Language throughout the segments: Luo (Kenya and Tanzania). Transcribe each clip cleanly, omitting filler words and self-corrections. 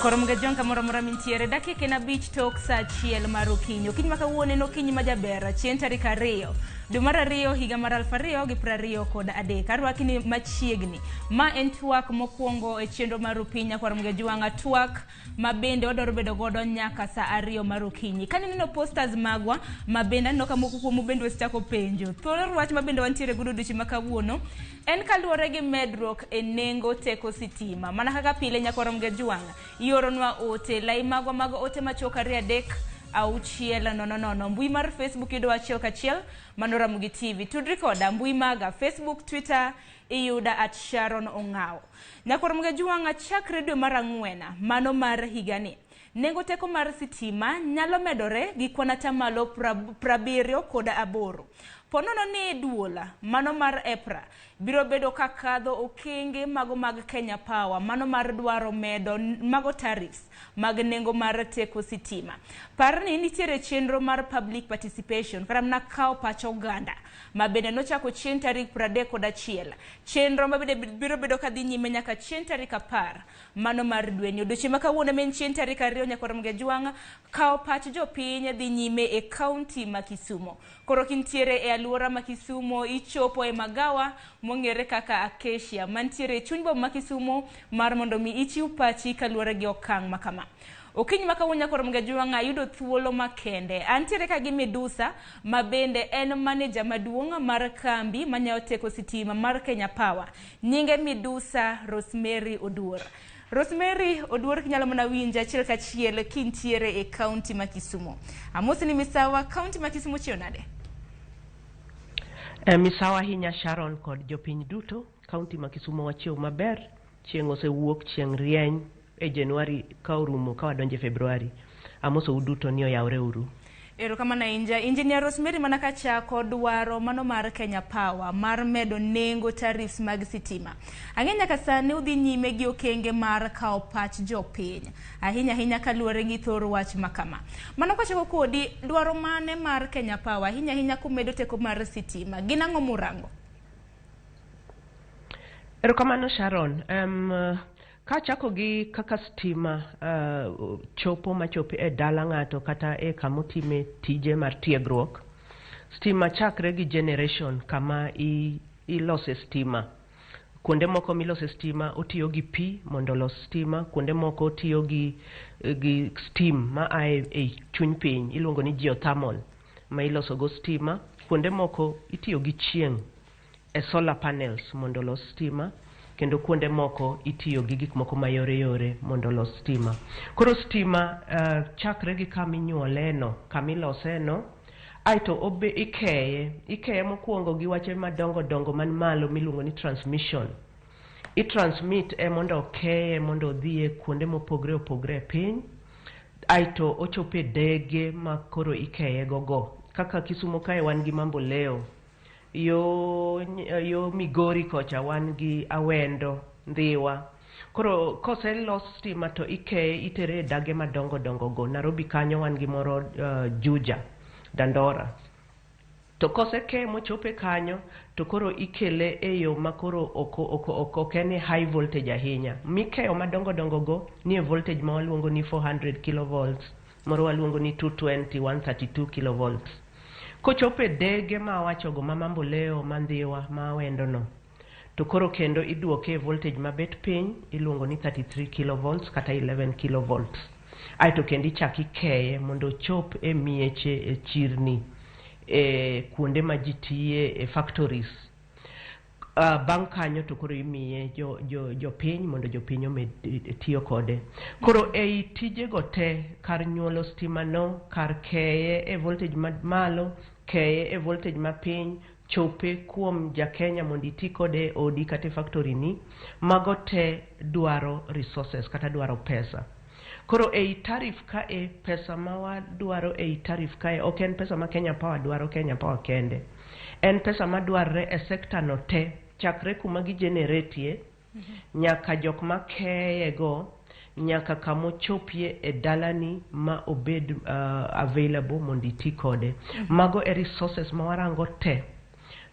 Nyakoro mga jonka mora mintiere dakika na beach talk sa chiel marukinyo. Kiny makawuone no kiny majabera chien tarik 2 dwe mar 2 higa mar 2023 karwaki ni machiegni ma en TWAK mokwongo e chenro mar piny Nyakoro mga jwanga TWAK mabende odoro bedo godo nyaka sa 2 marukinyi. Kani nino posters magwa mabende no kamoko kuomu bende westako penjo. Thoro wach mabende wantiere gudu dichi makawuono en kaluore gi Medruok e nengo teko sitima. Mana kaka pile Nyakoro mga jwanga yoronwa ote lai magwa mago ote machoka 3 auchiel no mbui mar Facebook yudo achiel kachiel mano Ramogi TV. Tudri koda mbui maga Facebook, Twitter iyuda @Sharon Ongao. Nyakoro mga jwanga chakre dwe mar 4 mano mar higani. Nengo teko mar sitima nyalo medore gi kwana tamalo 78. Ponono ni duola mano mar EPRA biro bedo kakadho okenge mago mag Kenya Power mano mar dwaro medo mago tariffs mag nengo mar teko sitima. Parni nitiere chenro mar public participation karam na kao pacho ganda mabende nochako chien tarik 31. Chenro mabende biro bedo kadhi nyime nyaka chien tarik 10 mano mar dweni. Odiochieng' makawuono men chien tarik 2 Nyakoro mga jwanga kao pach jopiny dhi nyime e county ma Kisumo. Koro kintiere e aluora ma Kisumo ichopo e magawa mong'ere kaka Acacia mantiere e chuny boma ma Kisumo mar mondo mi ichiw pachi kaluore gi okang' makama. Okinyi makawuono Nyakoro mga jwanga yudo thuolo makende. Antiere ka gi Medusa mabende en manager maduong' mar kambi manyayo teko sitima mar Kenya Power. Nyinge Medusa Rosemary Oduor. Rosemary Oduor kinyalo mana winja achiel kachiel kintiere e county ma Kisumo. Amosi ni misawa county ma Kisumo chionade. Misawa hinya Sharon kod jopiny duto county ma Kisumo wachiew maber. Chieng' osewuok, chieng' rieny e January ka orumo ka wadonje February. Amoso uduto ni oyawre uru. Ero kama na Engineer Rosemary manaka chako dwaro mano mar Kenya Power mar medo nengo tariffs mag sitima. Ang'enya ka sani udhi nyime gi okenge mar kao pach jopiny. Ahinya kaluore gi thoro wach makama. Mano kachako kodi dwaro mane mar Kenya Power ahinya kumedo teko mar sitima. Gina ang'o murango? Ero kamano Sharon. Kachako gi kaka stima chopo machopi e dala ng'ato kata e kamotime tije mar tiegruok. Stima chakre gi generation kama ilose stima. Kuonde moko milose stima otiyo gi pi mondo los stima. Kuonde moko otiyo gi steam ma ae e chuny piny iluongo ni geothermal ma iloso go stima. Kuonde moko itiyo gi chieng' e solar panels mondo los stima. Kendo kuonde moko itiyo gi gik moko mayore mondo los stima. Koro stima chakre gi kaminyuoleno, kamiloseno, aito obe ikeye mokwongo gi wache madongo man malo miluongo ni transmission. I-transmit mondo okeye mondo odhie kuonde mopogre e piny. Aito ochope dege ma koro ikeye gogo. Kaka Kisumo kae wan gi Mambo Leo. Yo Migori kocha wan gi Awendo, Ndhiwa. Koro kose los stima to ikeye itere dage madongo go. Nairobi kanyo wan gi moro Juja, Dandora. To kose ke mochope kanyo to koro ikele e yo makoro okene high voltage ahinya. Mikeyo madongo go ni e voltage ma waluongo ni 400 kilovolts, moro waluongo ni 220, 132 kilovolts. Kochope dege ma wachogo ma Mambo Leo, Mandhiwa, ma Awendo no. To koro kendo iduoke voltage mabet piny iluongo ni 33 kilovolts kata 11 kilovolts. Aito kendo ichaki keye mondo chop e mieche e chirni kuonde ma jitiye e factories. Bang' kanyo to koro imiye jopiny mondo jopiny omed tiyo kode. Koro ei tije go te kar nyuolo stima no, kar keye e voltage malo, keye e voltage mapiny, chope kuom jakenya mondo iti kode odi kata factory ni, mago te dwaro resources kata dwaro pesa. Koro ei tariff ka pesa ma wadwaro ei tariff ka ok en pesa ma Kenya Power dwaro Kenya Power kende. En pesa ma dwarre e sector no te, chakre kuma gi generate nyaka jok ma keye go, nyaka kamo chopie e dalani ma obed available mondo iti kode. Mago e resources ma warango te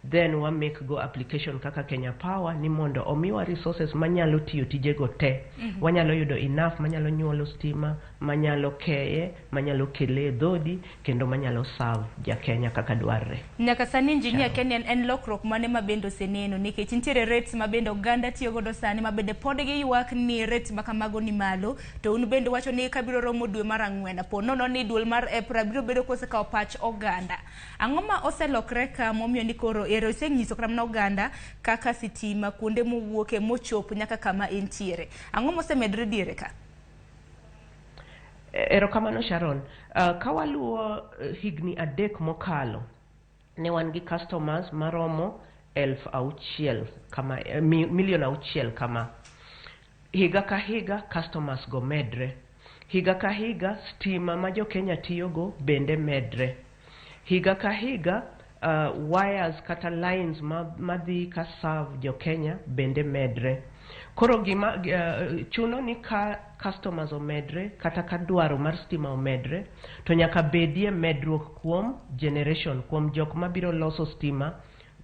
then wa make go application kaka Kenya Power ni mondo omiwa resources manyalo tiyo tijego te. Wanyalo yudo enough manyalo nyuolo stima, manyalo keye, manyalo kele dhodi, kendo manyalo serve ja Kenya kaka dwarre. Nyaka sani engineer Kenya en lokruok mane mabendo seneno nikech nitiere rates mabendo oganda tiyo godo sani mabende pod gi ywak ni rates makamago ni malo, to un bende wacho ni kabiro romo dwe mar ang'wen, po nono ni dwe mar April biro bedo kosekawo pach oganda. Ang'o ma oselokre ka momiyo ni koro ero isenyiso kramna oganda kaka sitima kuonde mowuoke mochopo nyaka kama entiere? Ang'o mosemedre diere ka? Erokamano Sharon, kawaluo higni 3 mokalo ne wan gi customers maromo 6,000 kama milion 6 kama. Higa ka higa customers go medre. Higa ka higa stima ma jo Kenya tiyogo bende medre. Higa ka higa wires kata lines madhi ka serve jo Kenya bende medre. Koro gima chuno ni ka customers omedre kata ka dwaro mar stima omedre, to nyaka bedie medruok kuom generation, kuom jok mabiro loso stima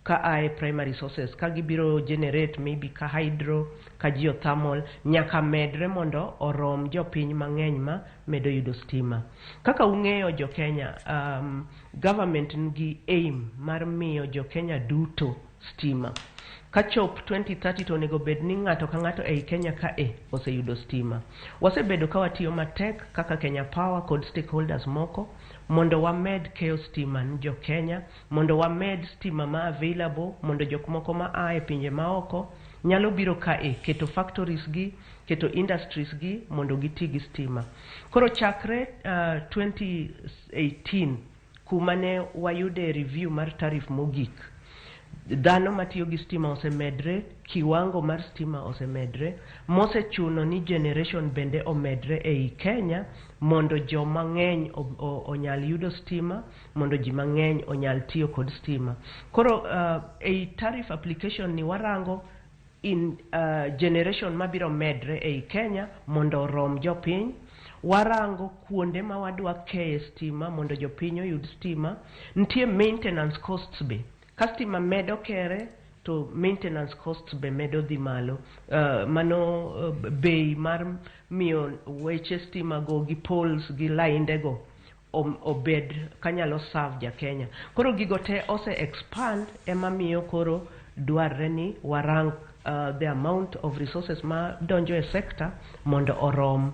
ka ae primary sources, ka gibiro generate maybe ka hydro, ka geothermal, nyaka medre mondo orom jo piny mang'eny ma medo yudo stima. Kaka ung'eyo jo Kenya, government ngi aim mar miyo jo Kenya duto stima. Kachop 2030 to nego bed ni ng'ato ka ng'ato ei Kenya ka oseyudo stima. Wasebedo ka watiyo matek kaka Kenya Power kod stakeholders moko mondo wamed keyo stima ni jo Kenya, mondo wamed stima ma available, mondo jok moko ma ae pinje maoko nyalo biro ka keto factories gi, keto industries gi mondo giti gi stima. Koro chakre 2018 kumane wayude review mar tarif mogik, dhano matiyo gi stima osemedre, kiwango mar stima osemedre, mosechuno ni generation bende omedre ei Kenya mondo jo mang'eny onyal yudo stima, mondo ji mang'eny onyal tiyo kod stima. Koro ei tarif application ni warango in generation mabiro medre ei Kenya mondo orom jo piny. Warango kuonde ma wadwa keye stima mondo jo piny oyud stima. Nitie maintenance costs be. Customer medo kere to maintenance costs be medo dhi malo. Mano bei mar miyo weche stima go gi poles gi lainde go obed kanyalo serve ja Kenya. Koro gigo te ose expand ema miyo koro dwarre ni warang the amount of resources ma donjo e sector mondo orom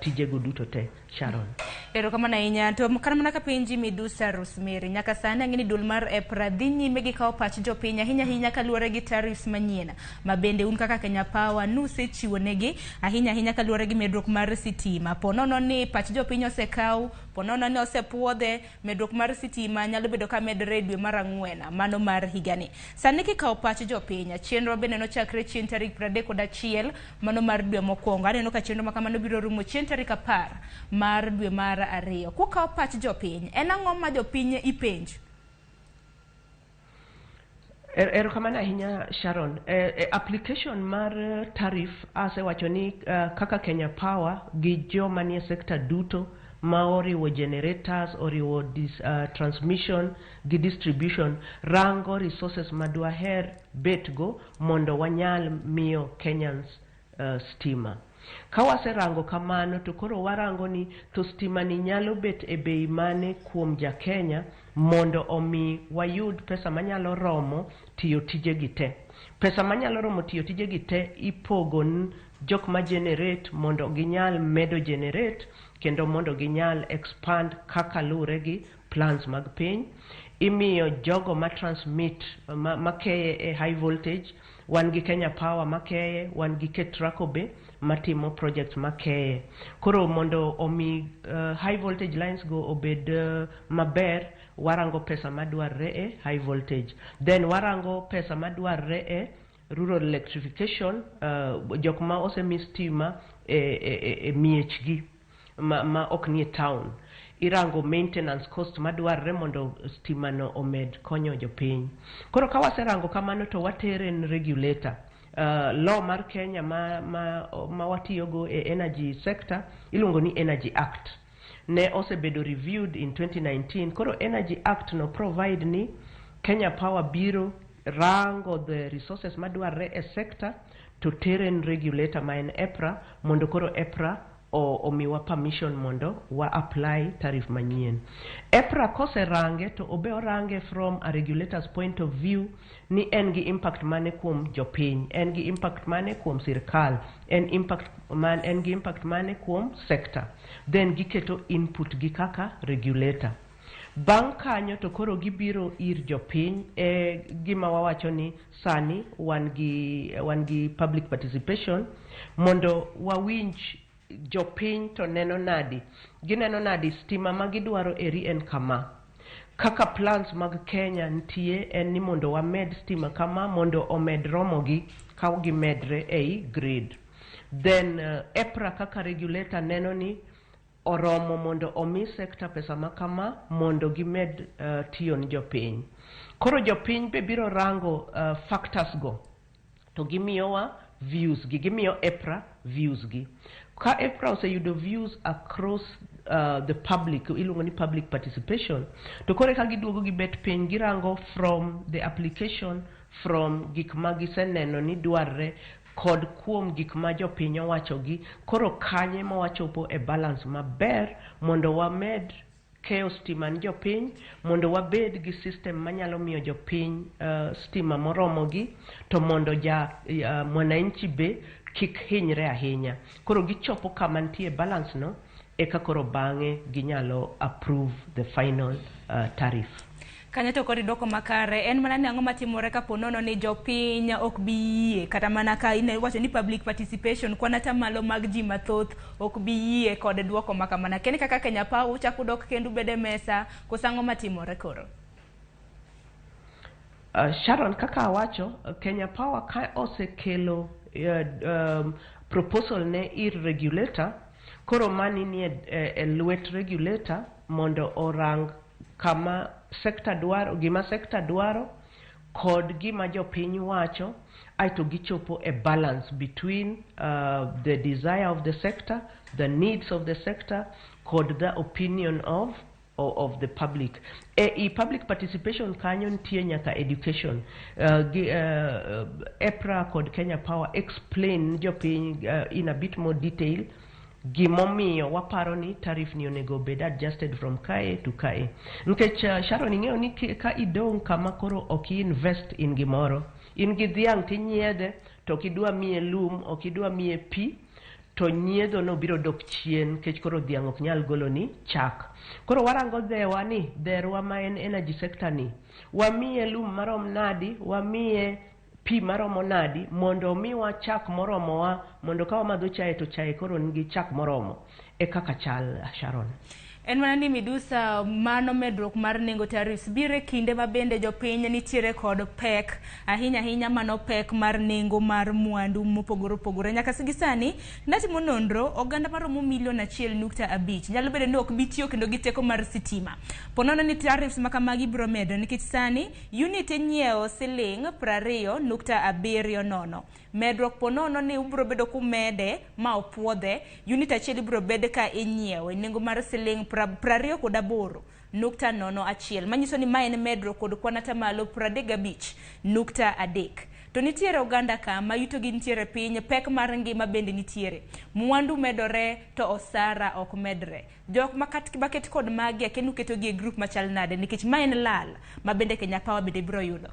tijego duto te. Sharon. Erokamano ahinya. To kar mana ka penji Medusa Rosemary, nyaka sani ang'eni dul mar April dhi nyime gi kawo pach jopiny ahinya ahinya kaluwore gi tariffs manyien ma bende un kaka Kenya Power nusechiwo negi ahinya ahinya kaluwore gi medruok mar sitima. Po nono ni pach jopiny osekaw, po nono ni osepuodhe, medruok mar sitima nyalo bedo ka medre dwe mar ang'wen mano mar higani. Sani kikawo pach jopiny, chenro bende nochakre chieng' tarik 31 mano mar dwe mokwongo. Aneno ka chenro ma kamano biro rumo chieng' tarik 10 mar dwe mar 2. Kukawo pach jopiny, en ang'o ma jopiny ipenj? Erokamano ahinya Sharon. Application mar tarif asewacho ni kaka Kenya Power gi joma nie sector duto ma oriwo generators, oriwo transmission gi distribution, rango resources madwa her betgo mondo wanyal miyo Kenyans stima. Kawase rango kamano to koro warango ni to stima ni nyalo bet e bei mane kuom ja Kenya mondo omi wayud pesa manyalo romo tiyo tije gite. Pesa manyalo romo tiyo tije gite ipogon jok ma generate mondo ginyal medo generate kendo mondo ginyal expand kaka lure gi plans mag piny. Imiyo jogo ma transmit makeye e high voltage, wan gi Kenya Power makeye, wan gi TWAK be matimo projects makeye. Koro mondo omi high voltage lines go obed maber, warango pesa madwarre e high voltage. Then warango pesa madwarre e rural electrification, jok ma osemi stima e miechgi ma ok nie town. Irango maintenance cost madwarre mondo stima no omed konyo jopiny. Koro ka waserango kamano to watere en regulator. Law mar Kenya ma watiyogo e energy sector iluongo ni Energy Act. Ne osebedo reviewed in 2019. Koro Energy Act no provide ni Kenya Power biro rango the resources madwarre e sector to terrain regulator ma en EPRA mondo koro EPRA omiwa permission mondo wa apply tariff manyien. EPRA kose range to obe orange from a regulator's point of view ni en gi impact mane kuom jopiny, en gi impact mane kuom sirkal, en gi impact mane kuom sector, then giketo input gi kaka regulator. Bang' kanyo to koro gibiro ir jopiny gima wawacho ni sani wan gi public participation mondo wawinj jopiny to neno nadi, gineno nadi stima ma gidwaro eri en kama. Kaka plans mag Kenya nitie en ni mondo wamed stima kama mondo omed Ramogi ka gimedre ei grid. Then EPRA kaka regulator neno ni oromo mondo omi sector pesa makama mondo gimed tiyo ni jopiny. Koro jopiny be biro rango factors go to gimiyowa views gi, gimiyo EPRA views gi. Ka EPRA oseyudo views across the public, iluongo ni public participation, to kore ka giduogo gibet piny girango from the application, from gik ma giseneno ni dwarre kod kuom gik ma jopiny owachogi, koro kanye mawachopo e balance maber mondo wamed keyo stima ni jopiny, mondo wabed gi system manyalo miyo jopiny stima moromogi, to mondo mwananchi be kik hinyre ahinya. Koro gichopo kama nitie balance no, eka koro bang'e ginyalo approve the final tariff. Kanyo to kod dwoko makare en mana ni ang'o matimore kapo nono ni jopiny ok bi yie kata mana ka iwacho ni public participation kwan ata malo mag ji mathoth ok bi yie kod dwoko makamana. Kene kaka Kenya Power uchako dok kendo bede mesa koso ang'o matimore koro? Sharon, kaka awacho, Kenya Power ka osekelo proposal ne ir regulator, koro mani ni lwet regulator mondo orang kama sector dwaro, gima sector dwaro kod gima jopiny wacho, aito gichopo a balance between the desire of the sector, the needs of the sector, kod the opinion of the public. Public participation kanyo nitie nyaka education. EPRA kod Kenya Power explain jopiny in a bit more detail gimomiyo waparo ni tariff ni onego bed adjusted from kae to kae. Nikech Sharon, ing'eyo ni ka idong kama koro ok invest in gimoro, in gi dhiang' tinyiedhe to kidwa miye lum, ok idwa miye pi, to nyiedho no biro dok chien kech koro dhiang' ok nyal golo ni chak. Koro warango dhewa ni, dherwa ma en energy sector ni, wamiye lum marom nadi, wamiye pi maromo nadi mondo miwa chak moromo wa, mondo ka wamadho chae to chae koro nigi chak moromo. E kaka chal, Sharon. En mana ni midusa mano medruok mar nengo tariffs bire kinde ma bende jopiny nitiere kod pek ahinya mano pek mar nengo mar mwandu mopogore opogore. Nyaka sigisani natimo nonro oganda maromo milion 1.5 nyalo bedo ni ok bitiyo kendo gi teko mar sitima. Ponono ni tariffs makamagi biro medo nikech sani unit nyiewo siling 20.70. Medruok ponono ni ubro bedo kumede ma opuodhe, unit achiel biro bedo ka inyiewo nengo mar siling 28.01, manyiso ni ma en medruok kod kwan ata malo 35.3. To nitiere oganda ka ma yuto gi nitiere piny, pek mar ngima bende nitiere, mwandu medore to osara ok medre. Jok maket kod magi kendo keto gi e group machal nade nikech ma en lal ma bende Kenya Power bende biro yudo.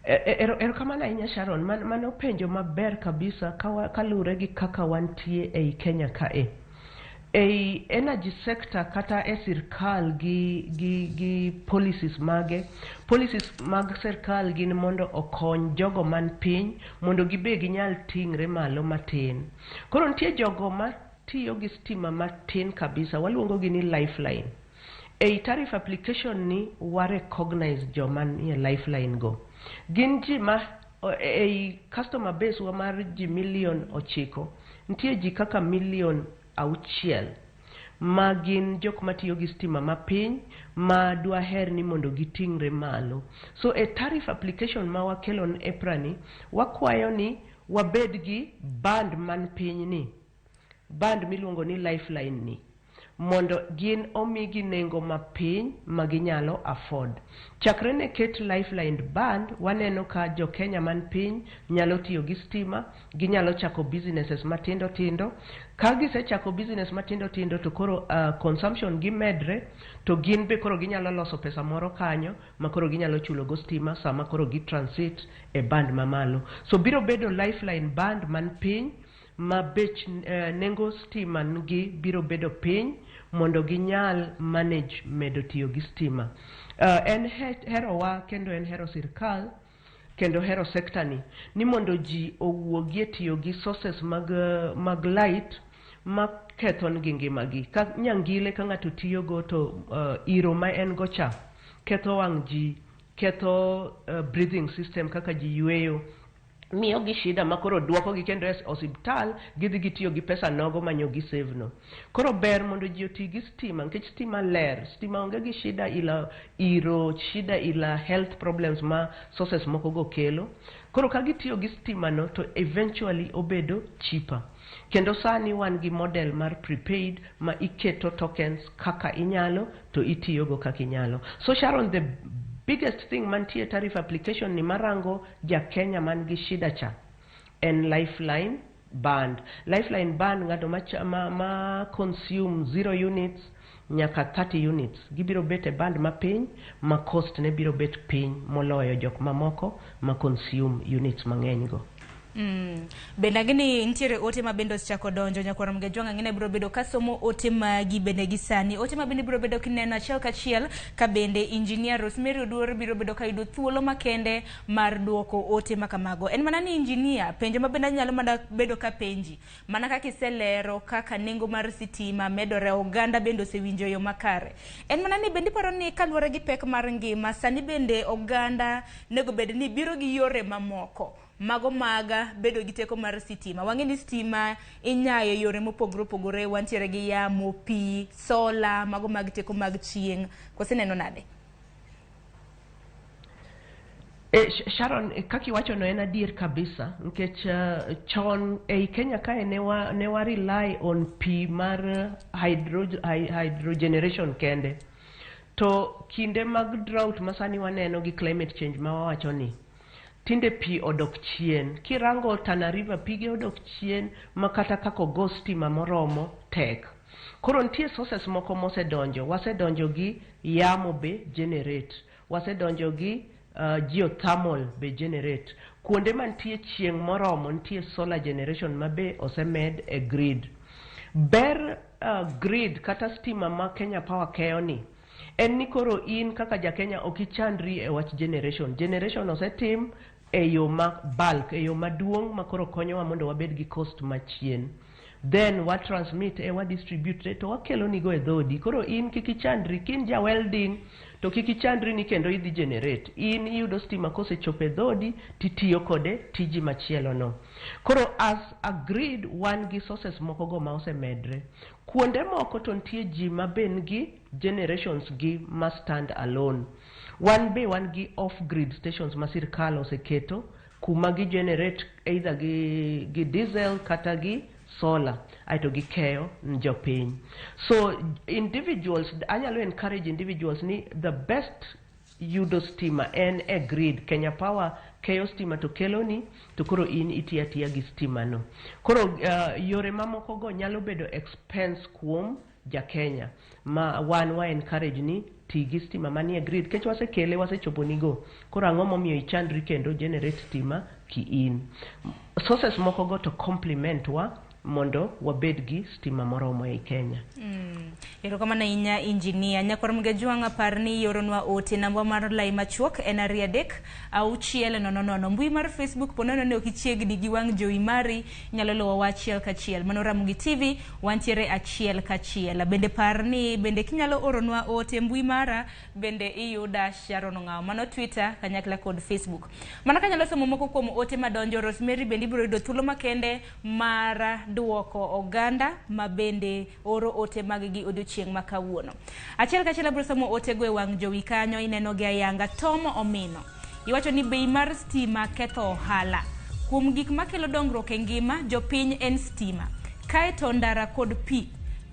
Erokamano ahinya Sharon, mano penjo maber kabisa kalure gi kaka wantie ei Kenya kae. Ei energy sector kata e sirkal gi policies mag sirkal gin mondo okony jogo man piny mondo gibe ginyal tingre malo matin. Koro nitie jogo matiyo gi stima matin kabisa, waluongo gi ni lifeline. Ei tariff application ni recognize joma nie lifeline go. Gin ji ma ei customer base wa mar ji milion 9, nitie ji kaka milion 6 ma gin jok matiyo gi stima mapiny ma dwa her ni mondo gitingre malo. So a tariff application ma wakelo ni EPRA ni, wakwayo ni wabed gi band man piny ni, band miluongo ni lifeline ni, mondo gin omigi nengo mapiny maginyalo afford. Chakre ne ket lifeline band, waneno ka jo Kenya man piny nyalo tiyo gi stima, ginyalo chako businesses matindo tindo. Ka gisechako business matindo tindo to koro consumption gi medre, to gin be koro ginyalo loso pesa moro kanyo ma koro ginyalo chulo go stima sama koro gi transit e band mamalo. So biro bedo lifeline band man piny ma bech nengo stima gi biro bedo piny mondo ginyal manage medo tiyo gi stima. En hero wa kendo en hero sirkal kendo hero sector ni mondo ji owuogie tiyo gi sources mag light ma kethon gi ngimagi. Ka nyangile ka ng'ato tiyo go to iro ma en go cha ketho wang' ji, ketho breathing system kaka ji yweyo, miyo gi shida makoro duoko gi kendo osiptal gidhi gitiyo gi pesa nogo manyo gi save no. Koro ber mondo ji oti gi stima nikech stima ler, stima onge gi shida ila iro, shida ila health problems ma sources moko go kelo. Koro ka gitiyo gi stima no to eventually obedo cheaper. Kendo sani wan gi model mar prepaid ma iketo tokens kaka inyalo to itiyo go kaka inyalo. So Sharon, the biggest thing mantie tariff application ni marango ja Kenya man gi shida cha en lifeline band. Lifeline band ng'ato ma consume 0 units nyaka 30 units gibiro bete band ma piny ma cost ne biro bet piny moloyo jok mamoko ma consume units mang'eny go. Bende gini ntiere ote ma bendo chako donjo nyakwara mga jwanga ngine biro bedo kasomo ote magi bende gisani. Ote ma bende biro bedo kineno achiel kachiel ka bende engineer Rosemary Oduor biro bedo ka yudo thuolo makende mar duoko ote makamago. En mana ni engineer penjo ma bende nyalo mana bedo ka penji mana kaka iselero kaka nengo mar sitima medore, oganda bende osewinjo yo makare. En mana ni bende paro ni kaluwore gi pek mar ngima sani bende oganda nego bende ni biro gi yore mamoko mago maga bedo gi teko mar sitima. Wang'e ni stima inyayo yore mopogore opogore, wantiere gi yamo, pi, sola, mago mag teko mag chieng'. Koseneno nade? Sharon, kaki wacho no en adier kabisa nikech chon Kenya kae ne wa rely on pi mar hydrogeneration kende. To kinde mag drought masani waneno gi climate change ma wawacho ni tinde pi odok chien. Kirango Tana River pige odok chien makata kako go stima moromo tek. Koro nitie sources moko mosedonjo. Wasedonjo gi yamo be generate. Wasedonjo gi geothermal be generate. Kuonde mantie chieng' moromo nitie solar generation mabe osemed e grid. Ber grid kata stima ma Kenya Power keyo ni en ni koro in kaka ja Kenya okichandri e wach generation. Generation osetim e yo ma bulk, e yo maduong' ma koro konyowa mondo wabed gi cost machien. Then wa transmit wa distribute to wakelo nigo e dhodi. Koro in kikichandri, kin ja welding to kikichandri ni kendo idhi generate. In iyudo stima kose chope dhodi titiyo kode tiji machielo no. Koro as a grid wan gi sources moko go ma osemedre. Kuonde moko to nitie ji ma ben gi generations gi ma stand alone. Wan gi off-grid stations ma sirkal oseketo kuma gi generate either gi diesel kata gi solar aito gi keyo njopiny. So individuals, anyalo encourage individuals ni the best yudo stima en e grid. Kenya Power keyo stima to kelo ni to koro in itiya tiya gi stima no. Koro yore mamoko go nyalo bedo expense kuom ja Kenya ma wa encourage ni tigi stima manie grid kech wasekele wasechopo nigo. Koro ang'o momiyo ichandri kendo generate stima ki in. Sources moko go to complement wa mondo wabed gi stima moromo e Kenya. Ero kama na inya engineer nyakwar mga jwanga parni yoronwa ote namba mar lai machuok en 3-6-9 mbui mar Facebook ponono ne okichiegni gi wang' jowi mari nyalo lowa wachiel kachiel mano Ramogi TV wantiere achiel kachiel. Bende parni bende kinyalo oronwa ote mbui mara bende iyuda Sharon Ng'ao mano Twitter kanyakla kod Facebook. Mana kanyalo somo moko kuom ote madonjo. Rosemary bende ibiro yudo thuolo makende mara duoko oganda ma bende oro ote maggi odiochieng' makawuono. Achiel kachiel biro somo ote go e wang' jowi kanyo. Ineno gi ayanga Tomo Omino iwacho ni bei mar stima ketho ohala. Kuom gik makelo dongruok e ngima jopiny en stima kae to ndara kod pi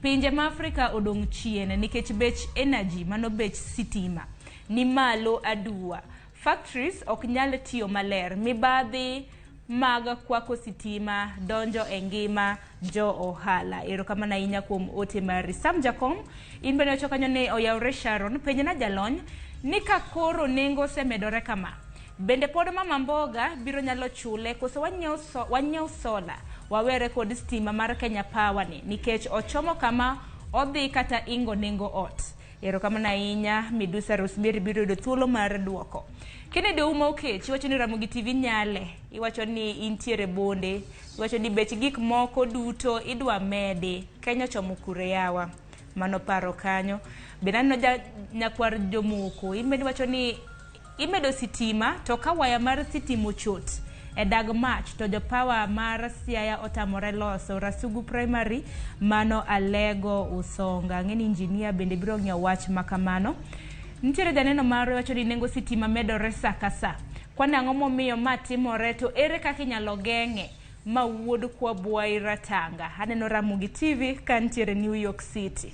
pinje ma Afrika odong chien nikech bech energy mano bech sitima ni malo aduwa. Factories ok nyal tiyo maler, mibadhi mag kwako sitima donjo e ngima jo ohala. Erokamano ahinya kuom ote mari. Sam Jakom, in bende wacho kanyo ni oyawre Sharon, penje na jalony ni ka koro nengo osemedore kama, bende pod mama mboga biro nyalo chule koso wanyiew sola wawere kod stima mar Kenya Power ni nikech ochomo kama odhi kata ingo nengo ot. Erokamano ahinya. Medusa Rosemary biro yudo thuolo mar duoko. Kennedy Ouma Okech iwacho ni Ramogi TV nyale, iwacho ni intiere bonde, iwacho ni bech gik moko duto idwa medi, Kenya chomo kure yawa. Mano paro kanyo. Benano nyakwar jomoko iwacho ni imedo sitima to ka waya mar sitima ochot e dag mach to jo power mar Siaya otamore loso. Rasugu Primary mano Alego Usonga. Ng'eni engineer bende biro ng'iewo wach makamano. Nitiere janeno maro wacho ni nengo sitima medore saka sa. Kwane ang'o momiyo ma timore, to ere kaka inyalo geng'e ma wuod kwa buai ratanga. Aneno Ramogi TV ka nitiere New York City.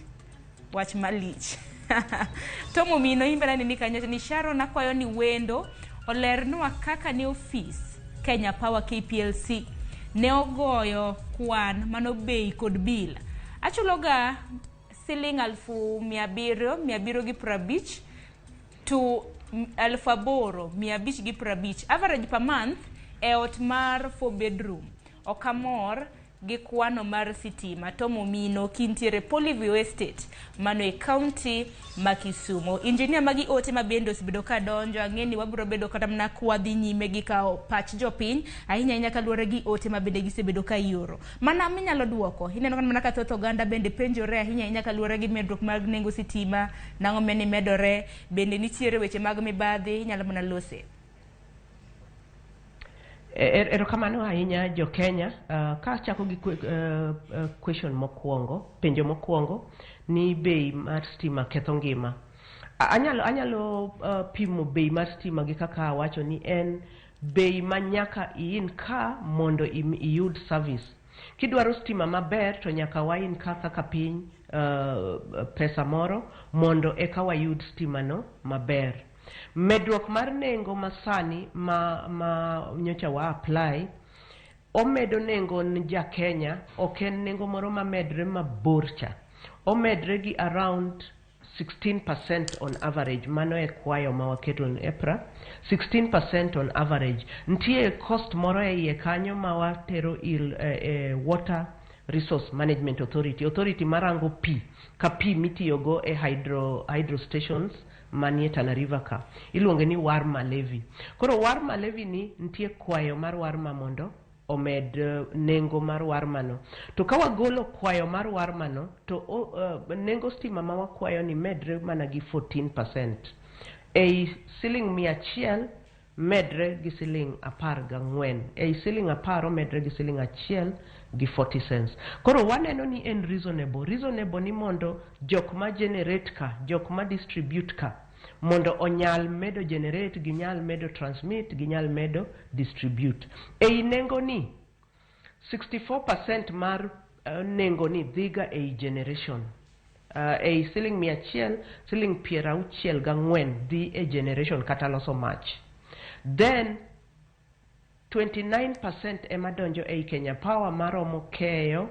Wach malich. Tomo mino imbera ni kanyo ni Sharon akwayo ni wendo olernwa kaka ni office Kenya Power KPLC ne ogoyo kwan mano bei kod bill. Achuloga siling 750 to 8,550 average per month e ot mar 4 bedroom. Okamor gi kwano mar sitima. Tomo mino kintiere Polyview Estate mano e county ma Kisumu. Engineer magi ote mabendo sibedo ka donjo, ang'eni wabiro bedo kata mna kwadhi nyime gi kao pach jopiny ahinya kaluwore gi ote mabende gisebedo ka ioro. Mana minyalo duoko ineno kan mana ka thoth oganda bende penjore ahinya kaluwore gi medruok mag nengo sitima, nang'o meni medore, bende nitiere weche mag mibadhi, inyalo mana lose. Erokamano ahinya jo Kenya. Ka chako gi question mokwongo, penjo mokwongo ni bei mar stima ketho ngima. Anyalo pimo bei mar stima gi kaka awacho ni en bei manyaka in ka mondo iyud service. Kidwaro stima maber to nyaka wain kaka piny pesa moro mondo eka wayud stima no maber. Medruok mar nengo masani ma nyocha wa apply omedo nengo ni ja Kenya, ok en nengo moro mamedre maborcha. Omedre gi around 16% on average, mano e kwayo ma waketo en EPRA, 16% on average. Ntie cost moro e iye kanyo ma watero Water Resource Management Authority marango pi, ka pi mitiyogo e hydro stations manie Tana River ka. Iluonge ni Warma Levy. Koro Warma Levy ni ntie kwayo mar Warma mondo omed nengo mar Warma no. To ka wagolo kwayo mar Warma no, to nengo stima ma wakwayo ni medre mana gi 14%. Ei siling 100 medre gi siling 14. Ei siling 10 medre gi siling 1 gi 40 cents. Koro waneno ni en reasonable ni mondo jok ma generate ka, jok ma distribute ka, mondo onyal medo generate, ginyal medo transmit, ginyal medo distribute. Ei nengo ni 64% mar nengo ni dhiga ei generation. Ei siling 100, siling 64 dhi e generation kata loso mach. Then 29% ema donjo ei Kenya Power maromo keyo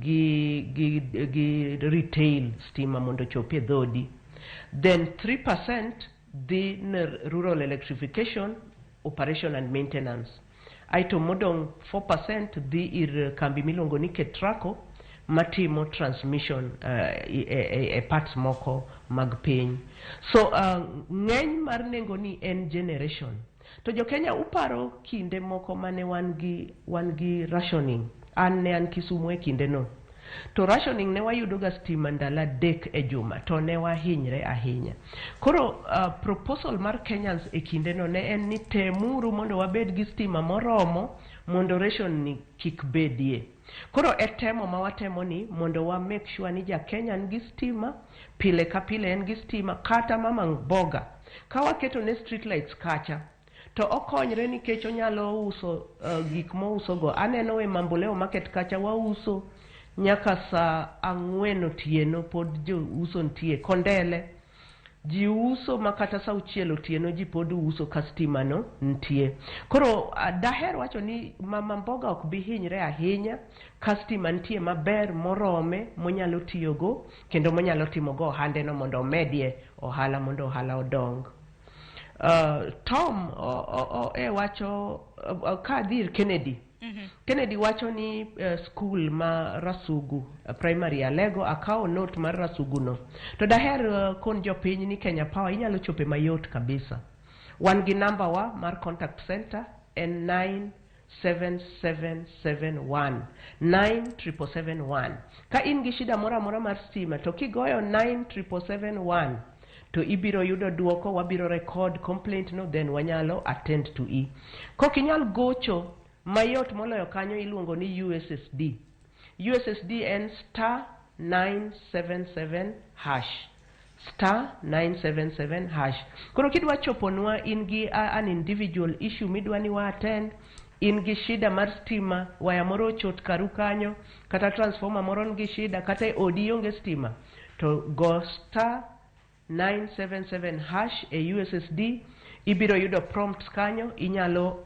gi retail stima mondo chopie dhodi. Then 3% dhi ne rural electrification, operation and maintenance. Aito modong 4% dhi ir kambi milongo ni TWAK matimo transmission e parts moko mag piny. So ng'eny mar nengo ni en generation. To jo Kenya uparo kinde moko mane wan gi rationing. An Kisumu e kinde no. To rationing ne wayudo ga stima ndala dek e juma, to ne wahinyre ahinya. Koro proposal mar Kenyans e kinde no ne en ni temuru mondo wabed gi stima moromo mondo ration ni kik bedie. Koro e temo ma watemo ni mondo wa make sure ni ja Kenya ngi stima, pile ka pile en gi stima, kata mama mboga. Ka waketo ne street lights kacha, to okonyre nikech onyalo uso gik mo uso go. Aneno e Mamboleo market kacha wa uso nyaka saa 4 otieno pod jo uso ntie. Kondele ji uso makata saa 6 otieno ji pod uso ka stima no ntie. Koro daher wacho ni mama mboga ok bi hinyre ahinya ka stima ntie maber morome monyalo tiyogo kendo monyalo timogo ohande no mondo omedie ohala mondo ohala odong. Tom wacho ka dhir Kennedy. Kennedy wacho ni school ma Rasugu primary Alego akawo note mar Rasugu no. To daher kon jopiny ni Kenya Power inyalo chope mayot kabisa. Wan gi namba wa mar contact center en 97771 9771. Ka in gi shida mora mora mar stima to kigoyo 9771 to ibiro yudo duoko, wabiro record complaint no, then wanyalo attend to i. Kokinyal gocho mayot moloyo kanyo iluongo ni USSD. USSD en *977#. *977#. Koro kidwa choponwa in gi an individual issue midwa ni wa attend, in gi shida mar stima, waya moro chot karu kanyo, kata transformer moro ngi shida, kata odi onge stima, to go *977# e USSD. Ibiro yudo prompts kanyo, inyalo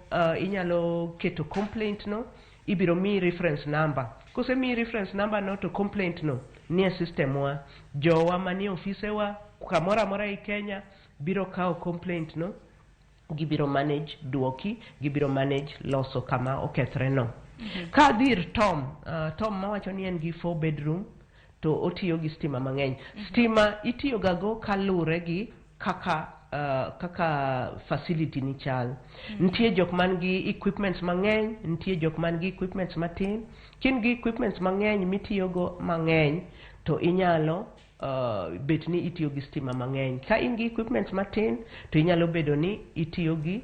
keto complaint no, ibiro mi reference number. Kose mi reference number no to complaint no nie system wa, jowa mani office wa kamora mora i Kenya biro kao complaint no, gibiro manage duoki, gibiro manage loso kama okethre no. Ka dhir Tom mawacho ni en gi 4 bedroom to otiyo gi stima mang'eny. Stima itiyo gago kalure gi kaka facility ni chal. Ntie jok man gi equipments mang'eny, ntie jok man gi equipments matin. Kin gi equipments mang'eny mitiyogo mang'eny to inyalo bet ni itiyo gi stima mang'eny. Ka in gi equipments matin to inyalo bedo ni itiyo gi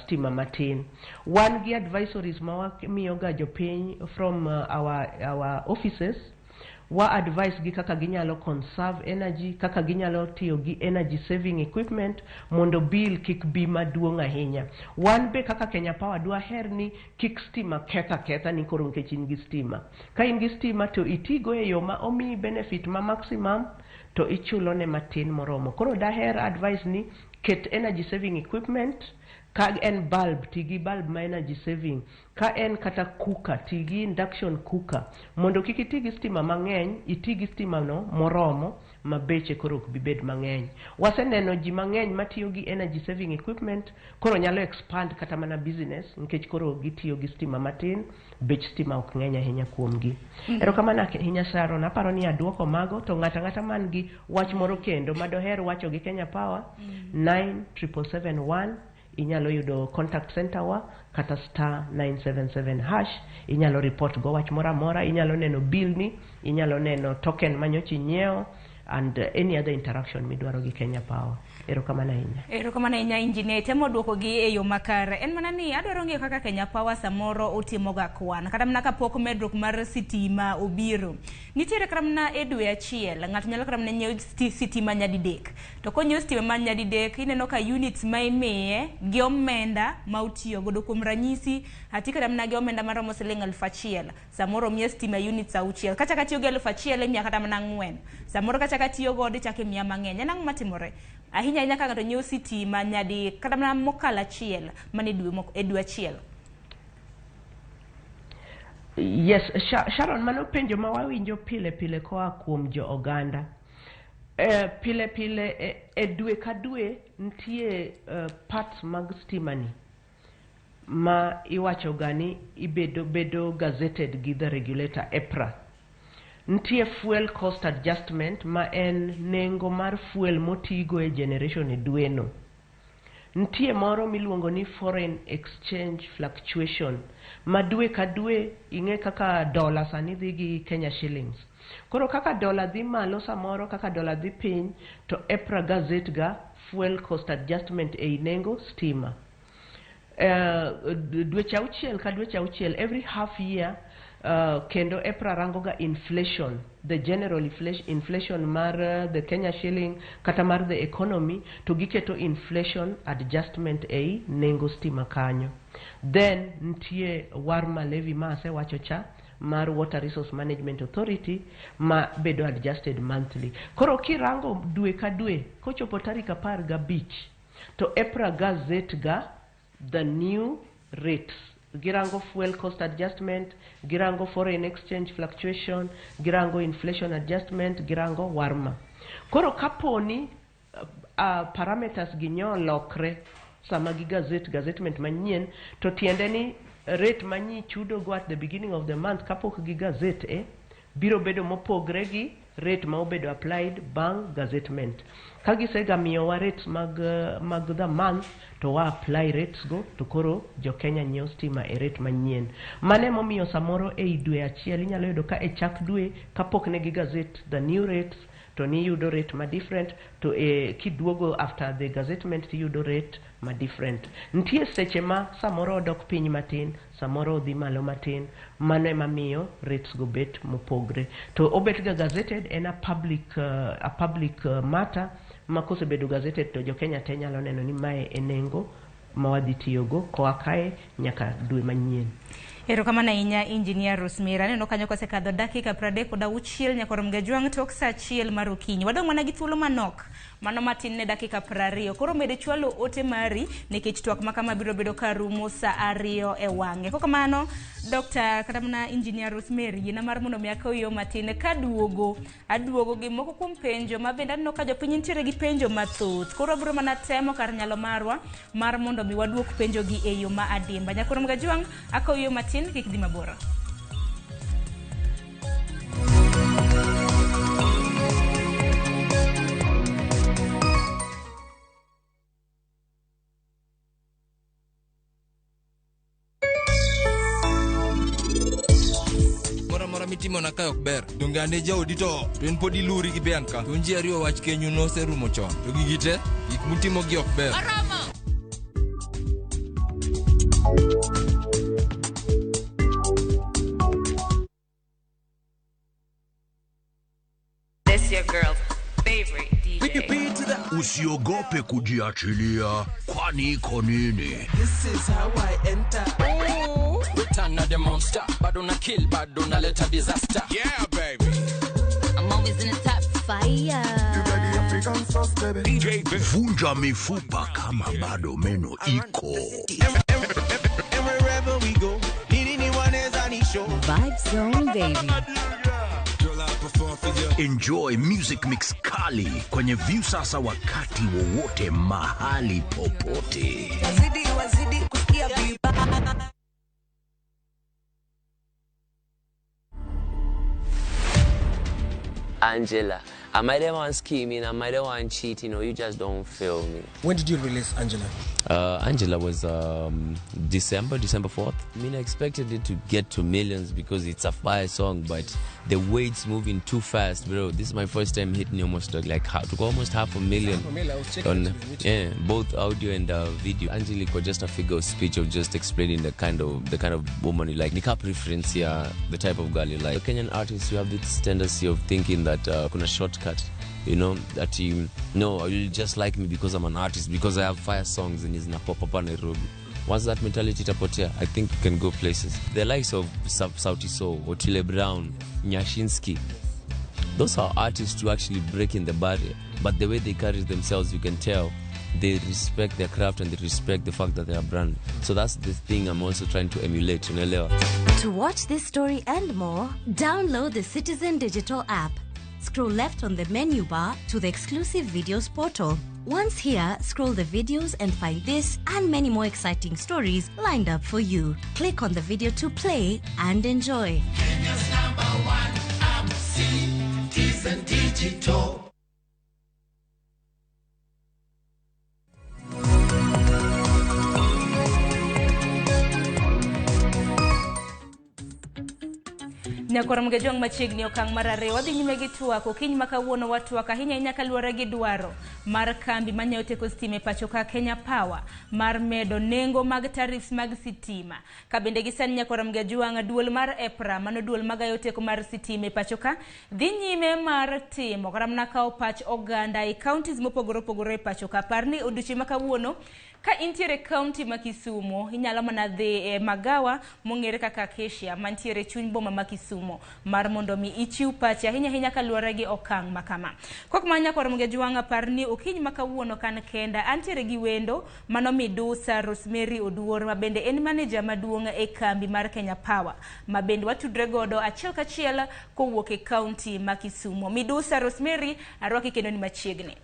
stima matin. Wan gi advisories ma wamiyoga jopiny from our offices. Wa advice gi kaka ginyalo conserve energy, kaka ginyalo tiyo gi energy saving equipment mondo bill kik bi maduong' ahinya. Wan be kaka Kenya Power dwa her ni kik stima ketha ni koro nikech in gi stima. Ka in gi stima to itigo e yo ma omi benefit ma maximum to ichulo ne matin moromo. Koro daher advice ni ket energy saving equipment. Ka en bulb, tigi bulb ma energy saving. Ka en kata cooker, tigi induction cooker. Mondo kik itigi stima mang'eny, itigi stima no moromo ma beche koro ok bibed mang'eny. Waseneno ji mang'eny matiyo gi energy saving equipment, koro nyalo expand kata mana business, nikech koro gitiyo gi stima matin, bech stima ok ng'eny ahinya kuomgi. Erokamano ahinya Sharon, aparo ni aduoko mago, to ng'ata man gi wach moro kendo madoher wacho gi Kenya Power, 97771 inyalo yudo contact center wa kata *977#. Inyalo report go wach mora mora, inyalo neno bill ni, inyalo neno token manyochi nyiewo, and any other interaction midwaro gi Kenya Power. Erokamano ahinya. Erokamano ahinya engineer, temo duoko gi e yo makare. En mana ni adwaro ng'eyo kaka Kenya Power samoro utimo ga kwan. Kata mana kapok medruok mar sitima obiro. Nitiere kata mana e dwe achiel, ng'ato nyalo kata mana nyiewo sitima nyadidek. To konyiewo sitima man nyadidek, ineno ka units ma imiye gi omenda ma utiyo godo kuom ranyisi, ati kata mana gi omenda maromo *1,000. Samoro miye sitima units 6. Kata katiyo gi 1,000 miya kata mana 4. Samoro kata tiyo godo chake miya mang'eny. En ang'o matimore? Ahinya ka ng'ato nyiewo sitima nyadi kata mana mokalo achiel mane dwe achiel. Yes, Sharon, mano penjo ma wawinjo pile koa kuom jo oganda. Pile e dwe ka dwe ntie parts mag stima ni ma iwacho gani bedo gazetted gi the regulator EPRA. Ntie fuel cost adjustment ma en nengo mar fuel motigo e generation e dwe no. Ntie moro miluongo ni foreign exchange fluctuation ma dwe ka dwe ing'e kaka dola sani dhi gi Kenya shillings. Koro kaka dola dhi malo samoro, kaka dola dhi piny, to EPRA gazette ga fuel cost adjustment e nengo stima. Dweche auchiel ka dweche auchiel, every half year, kendo EPRA rango ga inflation, the general inflation mar the Kenya shilling kata mar the economy, to giketo inflation adjustment e nengo stima kanyo. Then ntie warma levy ma asewacho cha mar Water Resource Management Authority ma bedo adjusted monthly. Koro kirango dwe ka dwe kochopo tarik 15 to EPRA Gazette ga the new rates. Girango fuel cost adjustment, girango foreign exchange fluctuation, girango inflation adjustment, girango warma. Koro kaponi parameters ginyo lokre sama gi gazettement manyien to tiendeni rate manyi chudo go at the beginning of the month kapok gi gazette biro bedo mopogre gi rate ma obedo applied bang gazettement. Kagisega miyowa rates mag the month to wa apply rates go to koro jo Kenya nyiew stima e rate manyien. Mane momiyo samoro e dwe achiel inyalo yudo ka e chak dwe kapok ne gi gazette the new rates to ni yudo rate ma different to kiduogo after the gazettement ti yudo rate ma different. Ntie seche ma samoro odok piny matin, samoro odhi malo matin, mano ema miyo rates go bet mopogre. To obet ga gazetted en a public matter ma kosebedo gazetted to jo Kenya te nyalo neno ni mae enengo ma wadhi tiyogo koa kae nyaka dwe manyien. Erokamano ahinya Engineer Rosemary. Aneno kanyo kosekadho dakika 36 nyaka rom gajwang' tok saa 1 mar okinyi. Wadong' mana gi thuolo manok mano matin ne dakika 20. Koro mede chwalo ote mari nikech twak makama biro bedo karumo saa 2 e wang'e. Kokamano Dr. Kadamna Engineer Rosemary yina mar mondo miaka yo matin ka aduogo gi moko kuom penjo ma bende aneno ka jopiny nitiere gi penjo mathoth. Koro biro mana temo kar nyalo marwa mar mondo mi waduok penjo gi e yo ma adimba. Nyaka rom gajwang' yo matin kik dhi mabor. Mora mitimo na kayo ber donge ane jaodi to en podi luri gi benka to nji ariyo wach kenyu no serumo chon to gigite gik mutimo gi ok ber. Your girl's favorite DJ. Usiogope kujiachilia, kwani iko nini? This is how I enter. Ooh, return of the monster. Bado na kill, bado na let a disaster. Yeah, baby. I'm always in the top fire. You got the African sauce, baby. DJ Vunja mifupa kama bado meno iko. And wherever we go, need anyone as I need show. Vibe Zone, baby. Enjoy music mix kali kwenye view sasa wakati wowote mahali popote. Wazidi kusikia viba. Angela, am I the one scheming? Am I the one cheating? Or you just don't feel me? When did you release Angela? Angela was December 4th. I mean, I expected it to get to millions because it's a fire song, but the way it's moving too fast, bro. This is my first time hitting almost like almost 500,000 I was checking on both audio and video. Angelique was just a figure of speech of just explaining the kind of woman you like. Nika preference here, the type of girl you like. Kenyan artists, you have this tendency of thinking that kuna shortcut. You know, that you just like me because I'm an artist, because I have fire songs and it's na pop up on Nairobi. Once that mentality tapotea, I think you can go places. The likes of Sauti Sol, Otile Brown, Nyashinsky, those are artists who actually break in the barrier. But the way they carry themselves, you can tell they respect their craft and they respect the fact that they are brand. So that's the thing I'm also trying to emulate. To watch this story and more, download the Citizen Digital app. Scroll left on the menu bar to the exclusive videos portal. Once here, scroll the videos and find this and many more exciting stories lined up for you. Click on the video to play and enjoy. Kenya's #1 app, Citizen Digital. Nyakoro mga jong machiegni okang marare wadhi nyime gi twak okiny makawuono watwak ahinya inya kaluwore gi dwaro mar kambi manyayo teko stima e pacho ka Kenya Power mar medo nengo mag tarifs mag sitima. Ka bende gisani nyakoro mga juang duol mar EPRA mano duol magayo teko mar sitima e pacho ka dhi nyime mar timo karamna kao pach oganda e counties mopogore opogore e pacho ka. Parni odiochieng' makawuono ka intiere county ma Kisumu inyalo mana dhi magawa mong'ere kaka Acacia mantiere chuny boma ma Kisumu mar mondo mi ichiw pachi ahinya kaluwore gi okang' makama. Kok manya koro mga juang parni okiny makawuono kan kenda antiere gi wendo mano Midusa Rosemary Oduor ma bende en manager maduong' e kambi mar Kenya Power ma bende watudre godo achiel kachiel kowuok e county ma Kisumu. Midusa Rosemary arwaki kendo ni machiegni.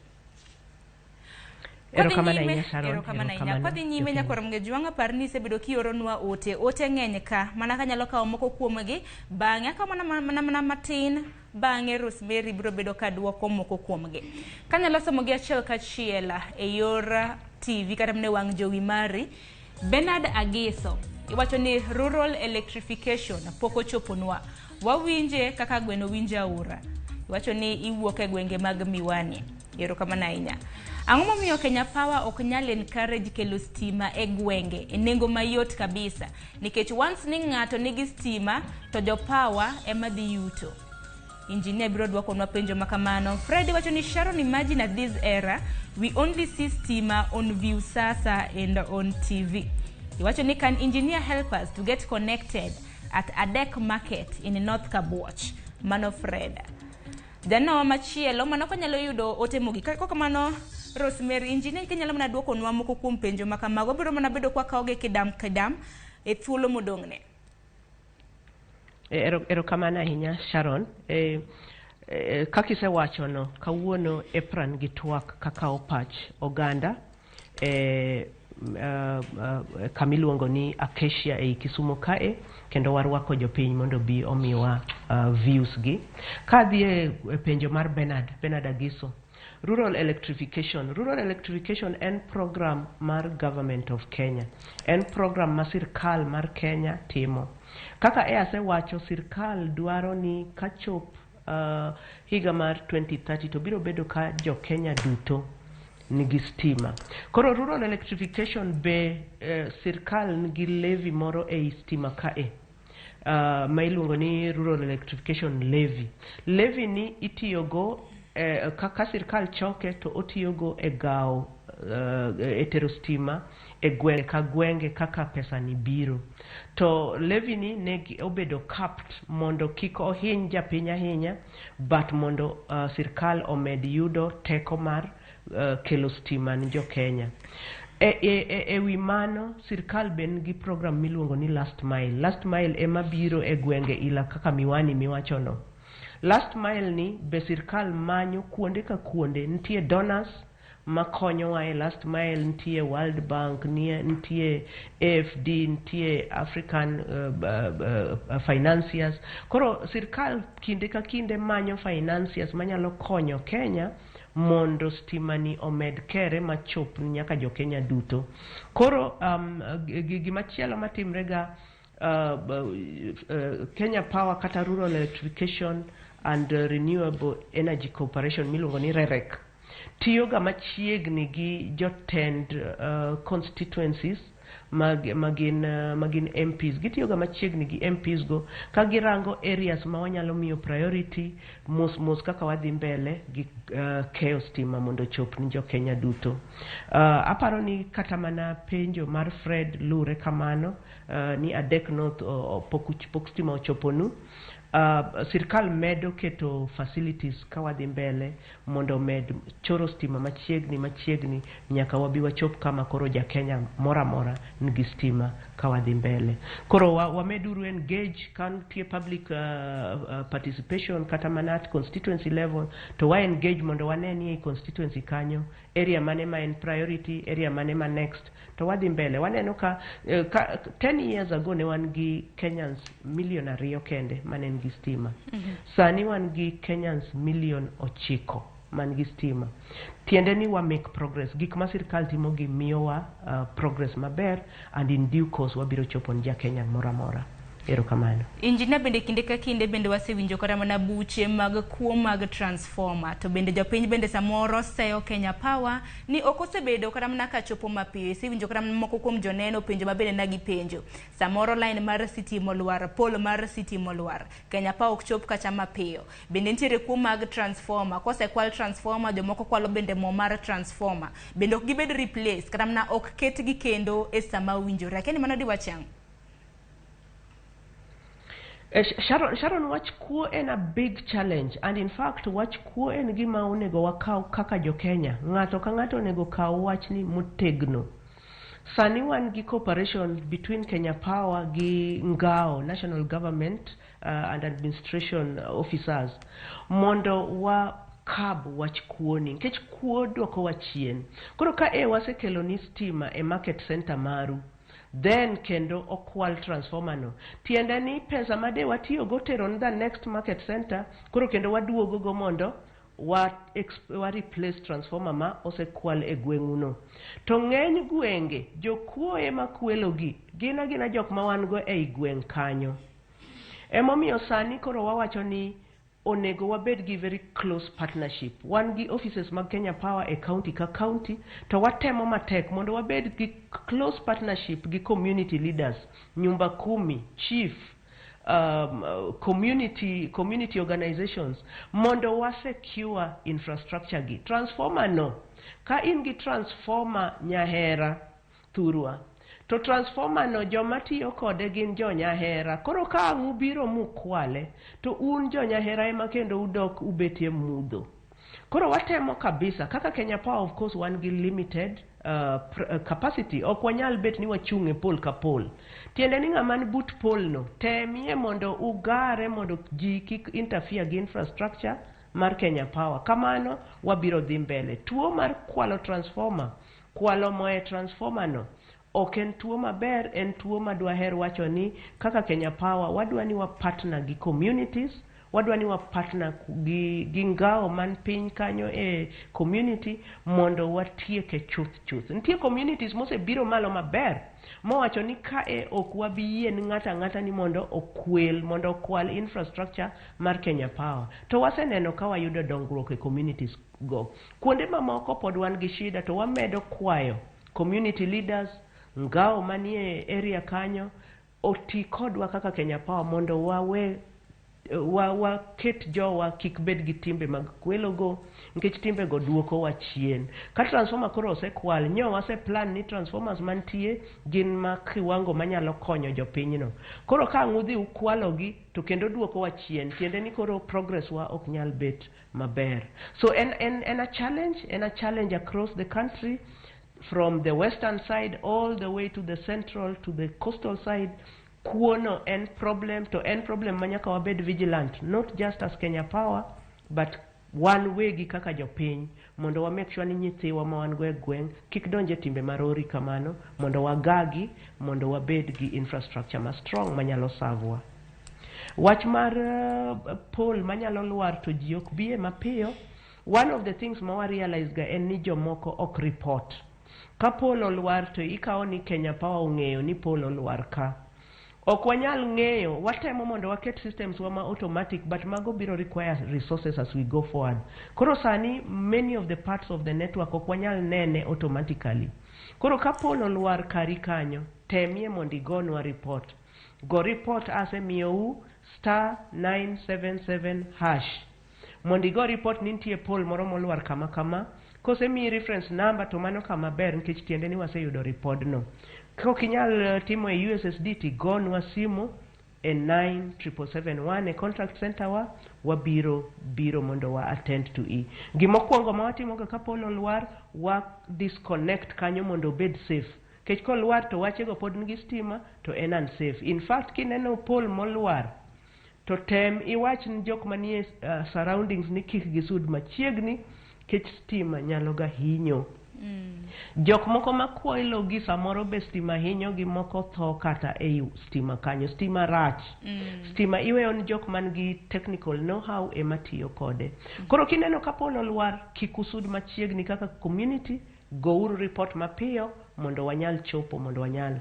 Erokamana kwa dhi nyime nyakoro mga juang parni sebedo kioronwa ote ng'eny ka mana kanyalo kawo moko kuomgi bang'e ka mana matin bang'e Rosemary biro bedo ka duoko moko kuomgi. Kanyalo somogi achiel kachiel e yor TV kata mne wang' jowi mari Bernard Agiso iwacho ni rural electrification poko choponwa wawinje kaka gweno winja aora iwacho ni iwuok e gwenge mag Miwani. Erokamana ahinya. Ang'o momiyo Kenya Power ok nyal encourage kelo stima e gwenge e nengo mayot kabisa nikech once ni ng'ato nigi stima to jo power ema dhi yuto. Engineer biro dwakonwa penjo makamano. Fred wacho ni Sharon, imagine at this era we only see stima on Viusasa and on TV. Iwacho ni can engineer help us to get connected at Adek Market in North Kabuoch. Mano Fred. Jano machielo mano kanyalo yudo ote mogi kaka mano Rosemary engineer kenyalo mana duoko nwa moko kuom penjo makamago biro mana bedo kwa kaoge kidam e thuolo modong'ne. Erokamana ahinya Sharon. Kakise wacho no kawuono EPRA gi TWAK kakao pach oganda kamiluongo ni Acacia e Kisumu kae kendo warwako jopiny mondo bi omiwa views gi. Kadhi e penjo mar Bernard Agiso. Rural electrification en program mar government of Kenya. En program ma sirkal mar Kenya timo. Kaka asewacho sirkal dwaro ni kachop higa mar 2030 to biro bedo ka jo Kenya duto nigi stima. Koro rural electrification be sirkal nigi levy moro e stima kae. Ma iluongo ni rural electrification levy. Levy ni itiyogo kaka sirkal choke to otiyogo e gao etero stima e gwenge ka gwenge kaka pesa ni biro. To levy ni ne obedo capped mondo kik ohiny japiny ahinya but mondo sirkal omed yudo teko mar kelo stima ni jo Kenya. Ewi mano sirkal ben gi program miluongo ni last mile ema biro e gwenge ila kaka Miwani miwacho no. Last mile ni be sirkal manyo kuonde ka kuonde nitie donors makonyo wa e last mile nitie World Bank nitie AFD nitie African financiers. Koro sirkal kinde ka kinde manyo financiers manyalo konyo Kenya mondo stima ni omed kere machop nyaka jo Kenya duto. Koro gimachielo matimrega Kenya Power kata Rural Electrification and Renewable Energy Corporation miluongo ni REREC tiyoga machiegni gi jotend constituencies magin MPs. Gitiyoga machiegni gi MPs go ka girango areas ma wanyalo miyo priority mos kaka wadhi mbele gi keyo stima mondo chop ni jo Kenya duto. Aparo ni kata mana penjo mar Fred lure kamano ni Adek North pok stima ochoponu. Sirkal medo keto facilities kawadhi mbele mondo med choro stima machiegni nyaka wabi wachop kama koro ja Kenya mora nigi stima kawadhi mbele. Koro wameduru engage kan tie public participation kata manat constituency level to wa engage mondo waneni e constituency kanyo area mane ma en priority, area mane ma next to wadhi mbele. Waneno ka 10 years ago ne wan gi Kenyans million 2 kende mane ngi stima. Sani wan gi Kenyans million 9 man gi stima. Tiende ni wa make progress. Gik ma sirkal timo gi miyo wa progress maber and in due course wabiro chopo nja Kenya mora. Erokamano. Injinia, bende kinde ka kinde bende wasewinjo kata mana buche mag kuo mag transformer, to bende jopiny bende samoro seyo Kenya Power ni ok osebedo kata mana ka chopo mapiyo. Isewinjo kata moko kuom joneno penjo mabende nagi penjo, samoro line mar sitima olwar, pole mar sitima olwar, Kenya Power ok chop kacha mapiyo. Bende nitiere kuo mag transformer, kosekwal transformer jomoko kwalo bende mo mar transformer, bende ok gibed replace kata mana ok ketgi kendo e sama winjore. Keni mano diwachang? Sharon, wach kuo en a big challenge, and in fact wach kuo en gima onego wakaw kaka jo Kenya. Ng'ato ka ng'ato onego kaw wachni motegno. Sani wan gi cooperation between Kenya Power gi Ngao, National Government and Administration Officers, mondo wa kab wach kuo ni, nikech kuo dwoko wachien. Koro ka wasekelo ni stima e market center maru, then kendo okwal transformer no, tiende ni pesa made watiyo go tero the next market center, koro kendo waduogo go mondo wa replace transformer ma osekwal e gweng'uno. To ng'eny gwenge jokuo ema kwelogi, gina jok ma wan go ei gweng' kanyo. Emomiyo sani koro wawacho ni onego wabed gi very close partnership. Wan gi offices mag Kenya Power e county ka county, to watemo matek mondo wabed gi close partnership gi community leaders, nyumba kumi, chief, community organizations, mondo wa secure infrastructure gi. Transformer no, ka in gi transformer Nyahera, Thurwa, to transformer no joma tiyo kode gin jo Nyahera. Koro ka ubiro mukwale, to un jo Nyahera ema kendo udok ubetie mudho. Koro watemo kabisa, kaka Kenya Power of course wan gi limited capacity, ok wanyal bet ni wachung' e pole ka pole. Tiende ni ng'ama ni but pole no, temie mondo ugare mondo ji kik interfere gi infrastructure mar Kenya Power. Kamano wabiro dhi mbele. Tuo mar kwalo transformer, kwalo moe transformer no, ok en tuo maber, en tuo madwaher wacho ni kaka Kenya Power wadwa ni wa partner gi communities, wadwa ni wa partner gi Ngao man piny kanyo e community mondo watieke chuth. Nitie communities mose biro malo maber mowacho ni ka ok wabi yien ng'ata ni mondo okwal infrastructure mar Kenya Power. To waseneno ka wayudo dongruok e communities go. Kuonde mamoko pod wan gi shida, to wamedo kwayo community leaders, Ngao manie area kanyo, oti kodwa kaka Kenya Power mondo ket jowa kik bed gi timbe mag kwelo go, nikech timbe go duoko wachien. Ka transformer koro osekwal, wase plan ni transformers mantie gin ma kiwango manyalo konyo jopinyno. Koro ka ng'udhi ukwalogi to kendo duoko wachien, tiende ni koro progress wa ok nyal bet maber. So en a challenge across the country, from the western side all the way to the central to the coastal side. Kuono en problem, to en problem manyaka wabed vigilant, not just as Kenya Power, but one way gi kaka jopiny, mondo wa make sure ni nyithiwa ma wan go e gweng' kik donje timbe marori kamano, mondo wagagi, mondo wabed gi infrastructure ma strong manyalo savwa. Wach mar pole manyalo lwar to ji ok biye mapiyo, one of the things ma wa realize ga en ni jomoko ok report. Ka pole olwar to ikawo ni Kenya Power ong'eyo ni pole olwar ka. Ok wanyal ng'eyo, watemo mondo waket systems wa ma automatic, but mago biro require resources as we go forward. Koro sani many of the parts of the network ok wanyal nene automatically. Koro ka pole olwar kari kanyo, temie mondo igonwa report. Go report ase miyou *977# mondo igo report ni nitie pole moro molwar kama. Kose mi reference number to mano kama ber, nikech tiende ni waseyudo report no. Kok inyal timo e USSD tigonwa simu e 97771 e contract center wa, wabiro mondo wa attend to i. Gimokwongo ma watimo ka pole olwar, wa disconnect kanyo mondo bed safe. Kech kolwar to wachego pod nigi stima to en unsafe. In fact, kineno pole molwar, to tem iwach ni jok manie surroundings ni kik gisud machiegni, kech stima nyalo ga hinyo. Jok moko makwelo gi samoro be stima hinyo gi, moko tho kata e stima kanyo. Stima rach. Stima iweyo ni jok man gi technical know-how ema tiyo kode. Koro kineno ka pole olwar, kik usud machiegni kaka community, go uru report mapiyo mondo wanyal chopo, mondo wanyal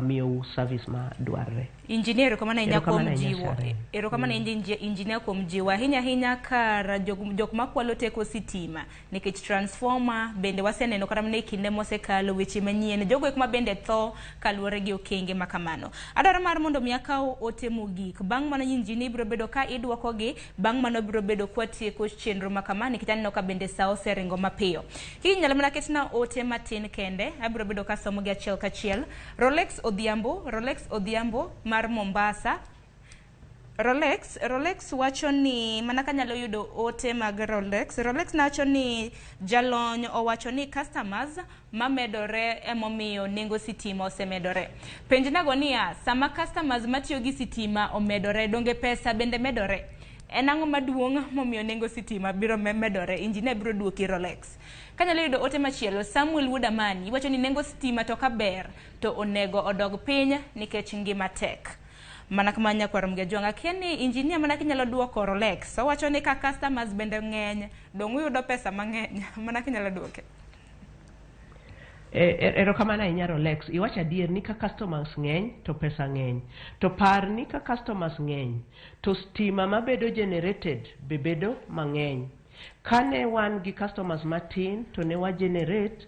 miyo service ma dwarre. Engineer kama na inya kuom jiwo. Ero kama na engineer kuom jiwo. Hinya kar jok makwalo teko sitima. Nikech transformer bende waseneno kata mne kinde mosekalo weche manyien. Jogo kuma bende tho kaluwore gi okenge makamano. Adwaro mar mondo miyakaw ote mogik. Bang' mano engineer biro bedo ka idwoko gi. Bang' mano biro bedo kwa tieko chenro makamano. Nikech aneno ka bende sao seringo mapiyo. Hii nyalo mana ketna ote matin kende. Abiro bedo ka somo gi achiel kachiel. Rolex Odhiambo mar Mombasa. Rolex wacho ni manaka nyalo yudo ote mag Rolex nacho ni jalony owacho ni customers mamedore emomiyo nengo sitima osemedore. Penjnago niya, sama customers matiyo gi sitima omedore, donge pesa bende medore? En ang'o maduong' momiyo nengo sitima biro medore? Engineer biro duoki Rolex. Kanyalo yudo ote machielo, Samuel Woodamani wacho ni nengo sitima to kaber to onego odog piny nikech ngima tek. Mana kamanya kwa ramge jonga keni engineer mana kinyalo duoko Rolex. So wacho ni ka customers bende ng'eny, dong uyudo pesa mang'eny. Mana kinyalo duoke. Ero kamana inya Rolex. Iwacha adier ni ka customers ng'eny to pesa ng'eny. To par ni ka customers ng'eny to stima mabedo generated bebedo mang'eny. Kane wan gi customers matin to ne wa generate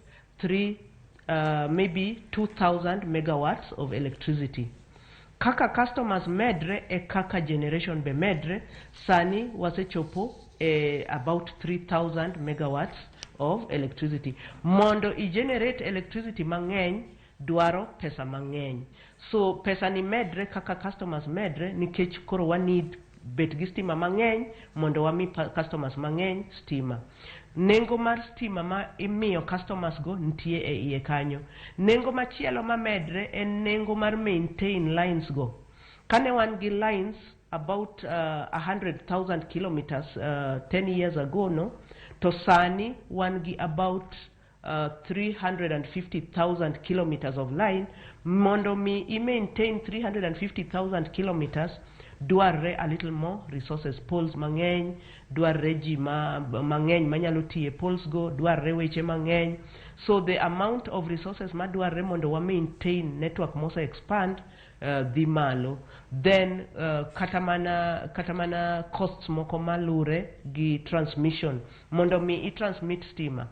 maybe 2,000 megawatts of electricity. Kaka customers medre e kaka generation be medre, sani wasechopo about 3,000 megawatts of electricity. Mondo I generate electricity mang'eny dwaro pesa mang'eny. So pesa ni medre kaka customers medre nikech koro wa need bet gi stima mang'eny mondo wami customers mang'eny stima. Nengo mar stima ma imiyo customers go ntie e iye kanyo. Nengo machielo ma medre en nengo mar maintain lines go. Kane wan gi lines about 100,000 kilometers 10 years ago, no? To sani wan gi about 350,000 kilometers of line. Mondo mi maintain 350,000 kilometers dwarre a little more resources, poles mang'eny, dwarre ji mang'eny manyalo tiye poles go, dwarre weche mang'eny. So the amount of resources ma dwarre mondo wa maintain network mose expand dhi malo. Then katamana costs moko malure gi transmission mondo mi I transmit stima.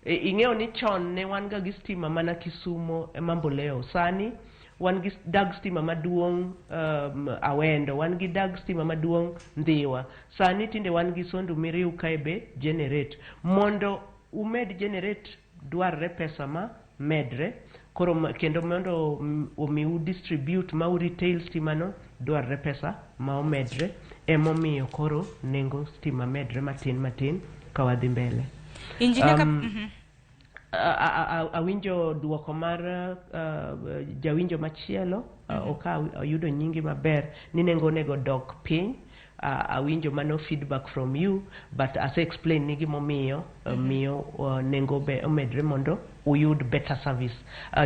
Ing'eyo ni chon ne wan ga gi stima mana Kisumo Mamboleo. Sani wan gi dag stima maduong' Awendo, wan gi dag stima maduong' Ndhiwa. Sani tinde wan gi Sondu Miriu kaebe generate. Mondo umed generate dwarre pesa ma medre. Koro kendo mondo omiu distribute ma retail stima no dwarre pesa ma omedre. Emomiyo koro nengo stima medre matin kawadhi mbele. Engineer awinjo duoko mar jawinjo machielo oka ayudo nyingi maber ni nengo nego dok piny. Awinjo mano feedback from you, but as I explain nigi momiyo miyo nengo be omedre mondo uyud better service.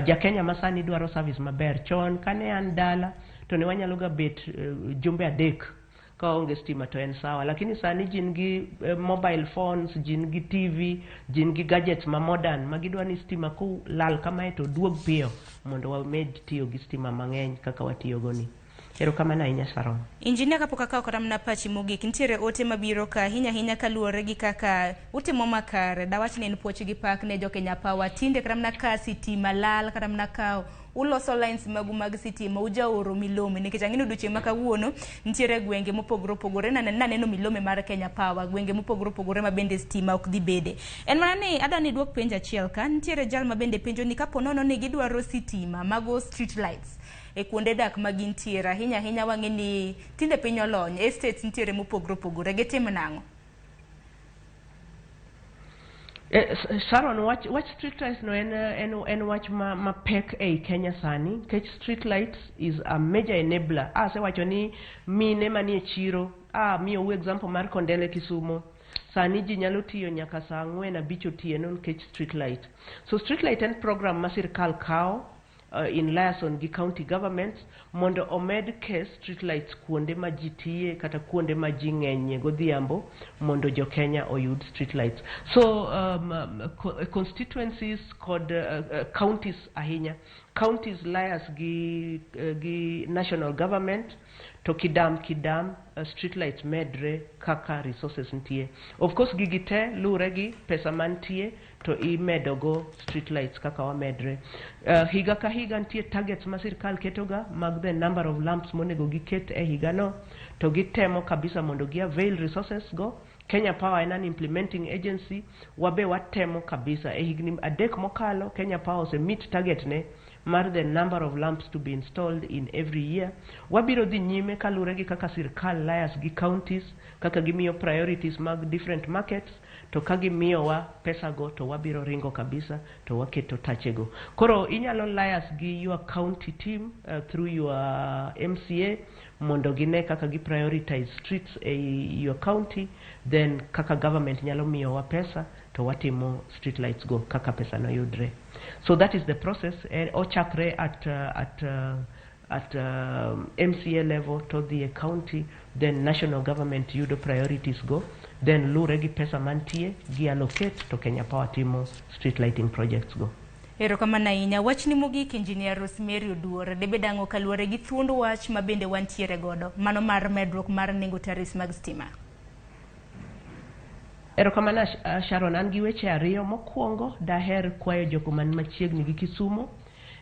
Ja-Kenya masani dwaro service maber. Chon kane an dala to ne wanyalo ga bet jumbe adek ka onge stima to en sawa, lakini sani jin gi mobile phones, jin gi TV, jin gi gadgets ma modern magidwa ni stima ku lal kama to duog piyo mondo wamed tiyo gi stima mang'eny kaka watiyo goni. Ero kama na inya Sharon. Engineer kapoka kao kata mna pachi mogik ntiere ote mabiro ka hinya kaluwore gi kaka utimo makare dawach ne en puoch gi pak ne Jo-Kenya Power tinde kata mna ka sitima lal kata mna kao uloso lines mag sitima ujaoro milome nikech ang'ino duche maka wuono ntiere gwenge mopogore na neno milome mar Kenya Power gwenge mopogore ma bende stima ok dhi bede. En mana ni adani duok penja achiel ka ntiere jal ma bende penjo ni kapo nono ni gidwaro sitima mago street lights e kuonde dak magintiere hinya wang'e ni tinde piny olony estates ntiere mopogore getim nang'o? Sharon, watch street lights no en watch ma pek ei Kenya sani. Kech street lights is a major enabler. Se wacho ni mine manie chiro. Miyo u example mar Kondele Kisumo. Sani ji nyalo tiyo nyaka saa 4 abich otieno nikech street light. So street light en program ma sirkal kao in liaison gi county governments mondo omed ke street lights kuonde ma ji tiye kata kuonde ma ji ng'enyie godhiambo mondo jo Kenya oyud street lights. So constituencies kod counties ahinya. Counties lias gi national government to kidam street lights medre kaka resources ntie. Of course gigite lure gi pesa mantie to imedogo street lights kaka wa medre. Higa ka higa ntie targets ma sirkal ketoga mag the number of lamps monego giket e higa no to gitemo kabisa mondo gi avail resources go. Kenya Power en an implementing agency wabe watemo kabisa e higni adek mokalo Kenya Power se meet target ne mar the number of lamps to be installed in every year. Wabiro dhi nyime kalure gi kaka sirkal lias gi counties kaka gimiyo priorities mag different markets to kagimiyo wa pesa go to wabiro ringo kabisa to waketo tachego. Koro inyalo lias gi your county team through your MCA mondo gine kaka gi prioritize streets your county, then kaka government nyalo miyo wa pesa to watimo street lights go kaka pesa no yudre. So that is the process. Ochakre at MCA level to the county, then national government yudo priorities go, then lure gi pesa mantie gi allocate to Kenya Power timo street lighting projects go. Erokamano ahinya. Wachni mogik Engineer Rosemary Oduor debe dango kaluore gi thuond wach ma bende wantiere godo mano mar medruok mar nengo taris mag stima. Erokamano Sharon, an gi weche ariyo. Mokwongo daher kwayo jogo man machiegni gi Kisumu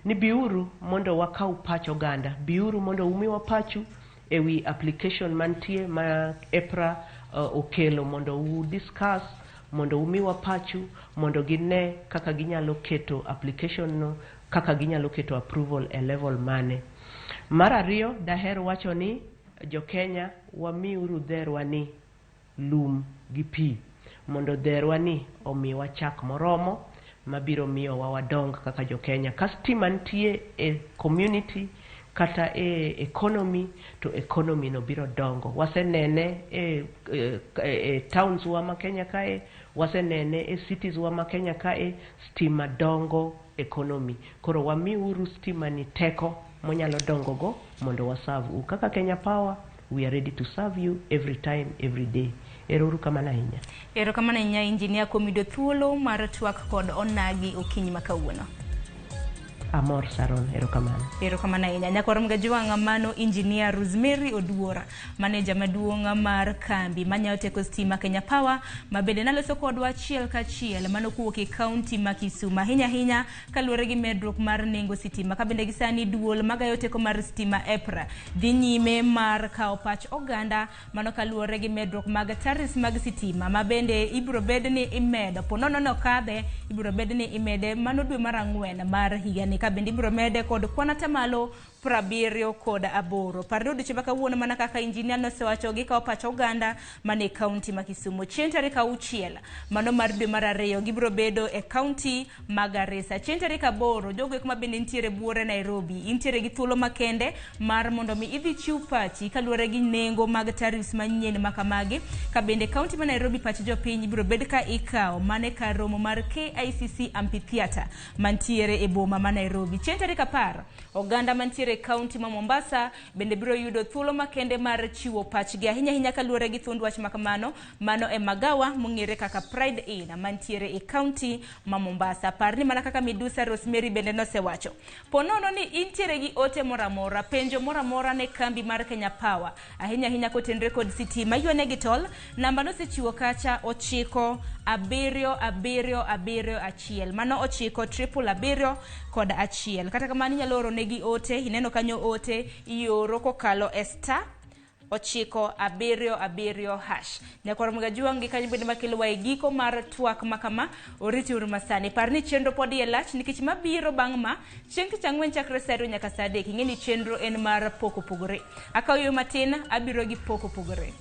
ni biuru mondo wakau pacho ganda, biuru mondo umiwa pachu ewi application mantie ma EPRA okelo mondo u discuss, mondo umiwa pachu mondo gine kaka ginyalo keto application no, kaka ginyalo keto approval e level mane. Mar ariyo daher wacho ni jo Kenya wamiuru dherwa ni lum gi pi mondo dherwa ni omiwa chak moromo mabiro miyo wadong kaka jo Kenya. Ka stima ntie e community kata e economy to economy no biro dongo. Wasenene e towns wa ma Kenya kae, wasenene e cities wa ma Kenya kae, stima dongo economy. Koro wamiuru stima ni teko monyalo dongo go mondo waserve. Kaka Kenya Power, we are ready to serve you every time, every day. Erokamano ahinya. Erokamano ahinya Engineer Komido thuolo mar TWAK kod onagi okinyi makawuono. Amor Sharon, erokamano. Erokamano ahinya. Nyakwarom ga jwanga mano Engineer Rosemary Oduor, manager maduong' mar kambi manyayo teko stima Kenya Power, mabende naloso kodwa achiel kachiel mano kuwuok e county ma Kisumu. Ahinya kaluwore gi medruok mar nengo sitima, kabende gisani duol magayo teko mar stima EPRA dhi nyime mar kawo pach oganda mano kaluwore gi medruok mag taris mag sitima, mabende ibiro bedni imedo ponono no kadhe, ibiro bedni imede mano dwe mar 4 mar higani, kabende ibiro mede kod kwanata malo 78. Parno duche baka wuono mana kaka engineer no sewacho gi kawo pach oganda mane county ma Kisumu. Chieng' tarik 6 mano mar dwe mar 2 gibiro bedo e county ma Garissa. Chieng' tarik 8 jogo kuma bende ntiere buore Nairobi intiere gi thuolo makende mar mondo mi idhi chiw pachi kaluwore gi nengo mag tarifs manyien makamagi. Kabende county ma Nairobi pach jopiny biro bed ka ikawo mane kar romo mar KICC Amphitheatre mantiere e boma ma Nairobi. Chieng' tarik 10 oganda mantiere county ma Mombasa bende biro yudo thuolo makende mar chiwo pachgi ahinya kaluwore gi thuond wach makamano mano e magawa mong'ere kaka Pride Inn mantiere e county ma Mombasa. Parni mana kaka Midusa Rosemary bende nosewacho ponono ni intiere gi ote moramora, penjo moramora ne kambi mar Kenya Power ahinya kotenre kod sitima, yuane gi tol namba no sechiwo kacha 97771 mano 97771 kod achiel. Kata kamano inyalo oro negi ote, ineno kanyo ote ioro kokalo esta 977#. Nyakwarom ga juangi kanyo bende makelo wae giko mar TWAK makama oriti urmasani. Parni chenro podi e lach nikech mabiro bang' ma chieng' tich ang'wen chakre sa 2 nyaka sa 3. Ing'eni chenro en mar poko pogore. Akaw yo matin abiro gi poko pogore.